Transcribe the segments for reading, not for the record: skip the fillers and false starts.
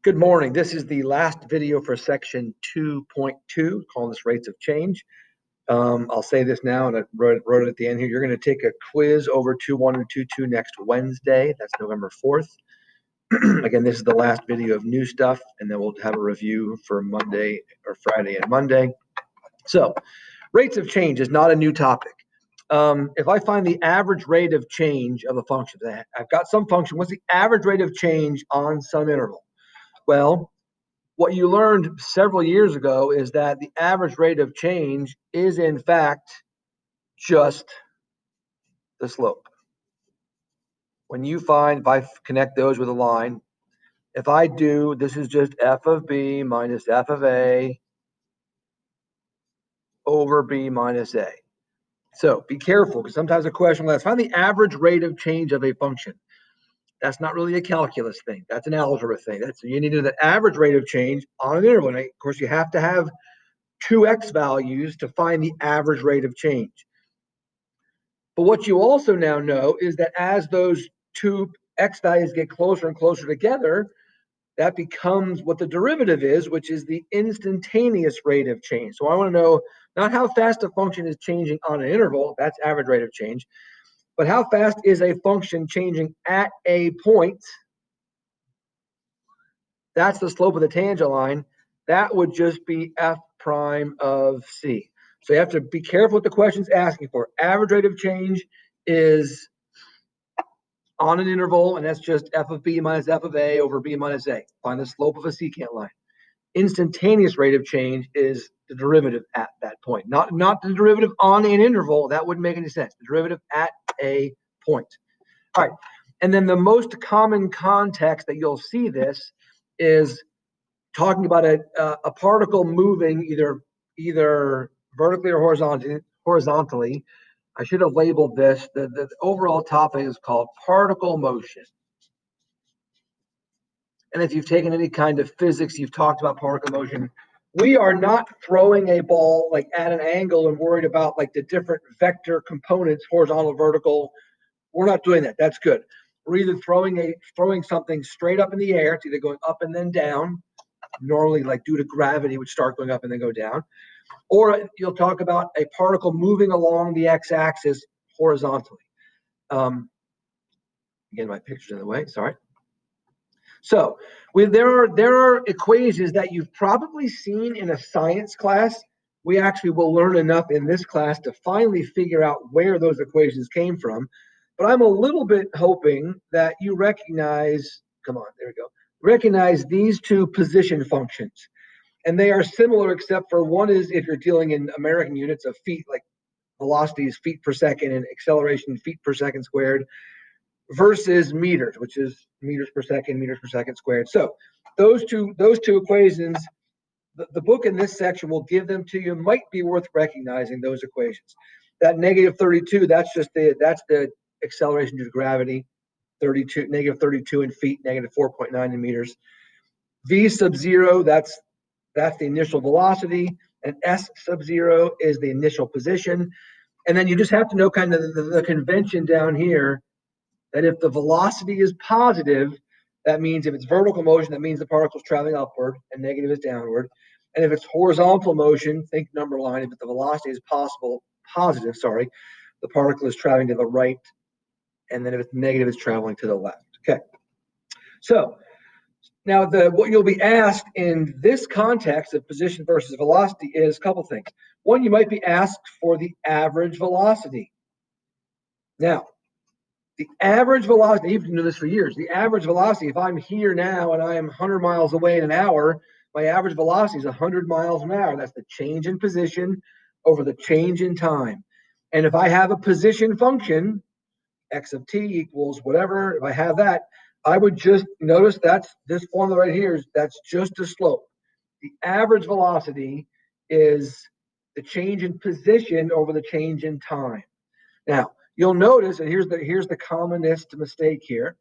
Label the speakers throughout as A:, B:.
A: Good morning. This is the last video for section 2.2, calling this rates of change. I'll say this now, and I wrote it at the end here. You're going to take a quiz over 2.1 and 2.2 next Wednesday. That's November 4th. Again, this is the last video of new stuff, and then we'll have a review for Monday or Friday and Monday. So, rates of change is not a new topic. If I find the average rate of change of a function, I've got some function, what's the average rate of change on some interval? Well, what you learned several years ago is that the average rate of change is in fact just the slope. When you find, if I connect those with a line, if I do, this is just f of b minus f of a over b minus a. So be careful, because sometimes a question will ask, find the average rate of change of a function. That's not really a calculus thing. That's an algebra thing. You need to know the average rate of change on an interval. And of course, you have to have two x values to find the average rate of change. But what you also now know is that as those two x values get closer and closer together, that becomes what the derivative is, which is the instantaneous rate of change. So I want to know not how fast a function is changing on an interval, that's average rate of change, but how fast is a function changing at a point. That's the slope of the tangent line. That would just be f prime of c. So you have to be careful what the question's asking for. Average rate of change is on an interval, and that's just f of b minus f of a over b minus a. Find the slope of a secant line. Instantaneous rate of change is the derivative at that point. Not the derivative on an interval. That wouldn't make any sense. The derivative at a point. All right. And then the most common context that you'll see this is talking about a particle moving either vertically or horizontally. I should have labeled this. The overall topic is called particle motion. And if you've taken any kind of physics, you've talked about particle motion. We are not throwing a ball like at an angle and worried about like the different vector components, horizontal, vertical. We're not doing that. That's good. We're either throwing something straight up in the air. It's either going up and then down. Normally, like due to gravity, would start going up and then go down. Or you'll talk about a particle moving along the x-axis horizontally. Again, my picture's in the way. Sorry. So there are equations that you've probably seen in a science class. We actually will learn enough in this class to finally figure out where those equations came from. But I'm a little bit hoping that you recognize, come on, there we go, recognize these two position functions. And they are similar, except for one is if you're dealing in American units of feet, like velocity is feet per second and acceleration feet per second squared, versus meters, which is meters per second squared. So those two equations, the book in this section will give them to you. Might be worth recognizing those equations. That negative 32, that's the acceleration due to gravity. Negative 32 in feet, negative 4.9 in meters. V sub 0, that's the initial velocity, and S sub 0 is the initial position. And then you just have to know kind of the convention down here that if the velocity is positive, that means if it's vertical motion, that means the particle is traveling upward, and negative is downward. And if it's horizontal motion, think number line, if the velocity is positive, the particle is traveling to the right, and then if it's negative, it's traveling to the left. Okay. So now what you'll be asked in this context of position versus velocity is a couple things. One, you might be asked for the average velocity. Now, the average velocity, you've known this for years, the average velocity, if I'm here now and I am 100 miles away in an hour, my average velocity is 100 miles an hour. That's the change in position over the change in time. And if I have a position function, x of t equals whatever, if I have that, I would just notice that's this formula right here, that's just a slope. The average velocity is the change in position over the change in time. Now, you'll notice, and here's the commonest mistake here,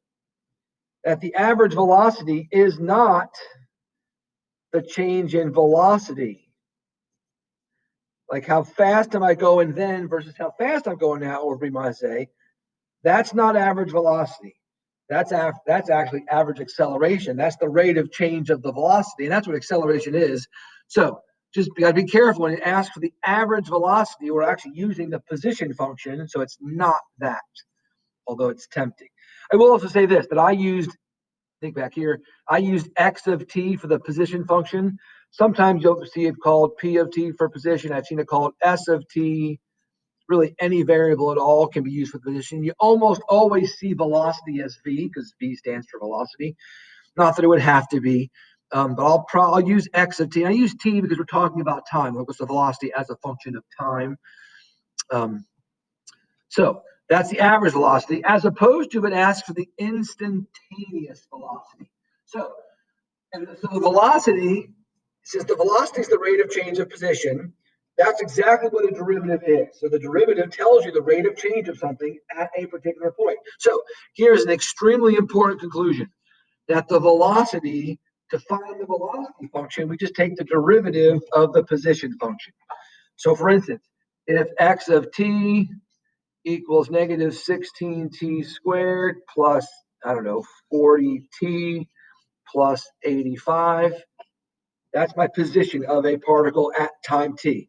A: that the average velocity is not the change in velocity. Like how fast am I going then versus how fast I'm going now over b minus a. That's not average velocity. That's actually average acceleration. That's the rate of change of the velocity, and that's what acceleration is. So just got to be careful when it asks for the average velocity. We're actually using the position function, so it's not that, although it's tempting. I will also say this, that I used, think back here, I used x of t for the position function. Sometimes you'll see it called p of t for position. I've seen it called s of t. Really, any variable at all can be used for position. You almost always see velocity as v, because v stands for velocity. Not that it would have to be, but I'll use x of t. I use t because we're talking about time. What's the velocity as a function of time? So that's the average velocity, as opposed to it asks for the instantaneous velocity. So the velocity, since the velocity is the rate of change of position, that's exactly what a derivative is. So the derivative tells you the rate of change of something at a particular point. So here's an extremely important conclusion, that the velocity, to find the velocity function, we just take the derivative of the position function. So for instance, if x of t equals negative 16t squared plus, I don't know, 40t plus 85, that's my position of a particle at time t.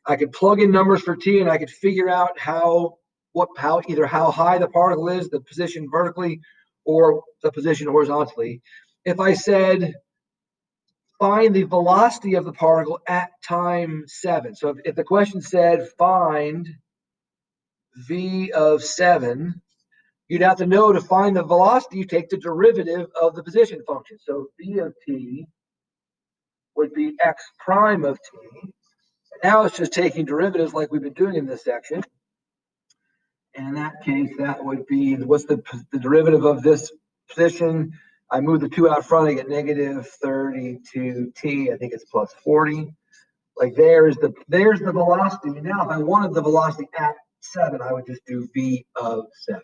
A: I could plug in numbers for t and I could figure out either how high the particle is, the position vertically or the position horizontally. If I said find the velocity of the particle at time 7. So if the question said find v of 7, you'd have to know to find the velocity, you take the derivative of the position function. So v of t would be x prime of t. Now it's just taking derivatives like we've been doing in this section. And in that case, that would be, what's the derivative of this position? I move the 2 out front, I get negative 32t. I think it's plus 40. Like there's the velocity. Now, if I wanted the velocity at 7, I would just do v of 7.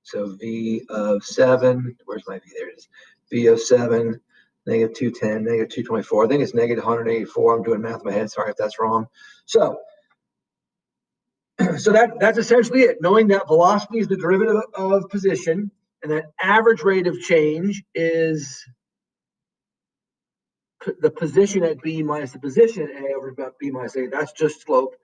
A: So v of 7, where's my v? There it is. V of 7, negative 210, negative 224. I think it's negative 184. I'm doing math in my head. Sorry if that's wrong. So that's essentially it. Knowing that velocity is the derivative of position, and that average rate of change is the position at b minus the position at a over b minus a. That's just slope.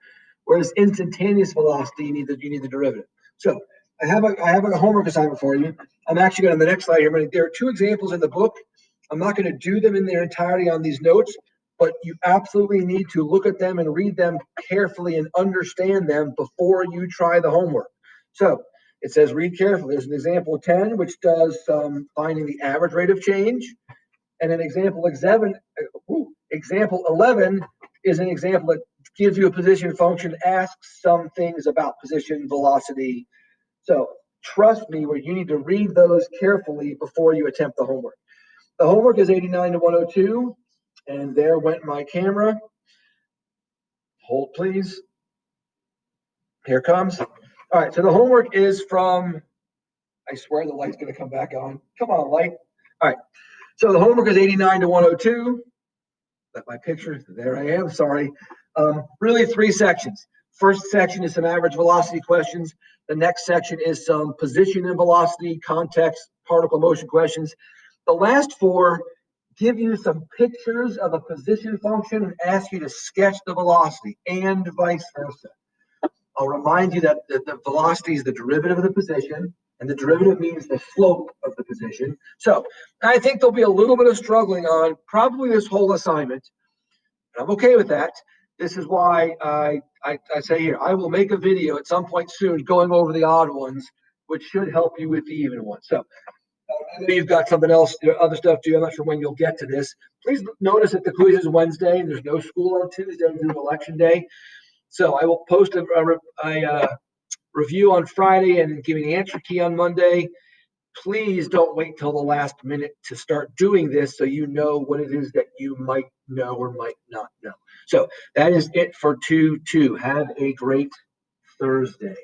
A: Whereas instantaneous velocity, you need the derivative. So I have a homework assignment for you. I'm actually going to, on the next slide here, there are 2 examples in the book. I'm not going to do them in their entirety on these notes, but you absolutely need to look at them and read them carefully and understand them before you try the homework. So it says read carefully. There's an example 10, which does finding the average rate of change. And an example 11 is an example that gives you a position function, asks some things about position, velocity. So trust me, where you need to read those carefully before you attempt the homework. The homework is 89 to 102, and there went my camera. Hold, please. Here it comes. All right, so the homework is from, I swear the light's going to come back on. Come on, light. All right, so the homework is 89 to 102. Got my picture. There I am. Sorry. Really 3 sections. First section is some average velocity questions. The next section is some position and velocity, context, particle motion questions. The last 4 give you some pictures of a position function and ask you to sketch the velocity, and vice versa. I'll remind you that the velocity is the derivative of the position, and the derivative means the slope of the position. So I think there'll be a little bit of struggling on probably this whole assignment. I'm okay with that. This is why I say here, I will make a video at some point soon going over the odd ones, which should help you with the even ones. So I know you've got something else, other stuff too. I'm not sure when you'll get to this. Please notice that the quiz is Wednesday and there's no school on Tuesday due to election day. So I will post a review on Friday and give you an answer key on Monday. Please don't wait till the last minute to start doing this so you know what it is that you might know or might not know. So that is it for 2-2. Have a great Thursday.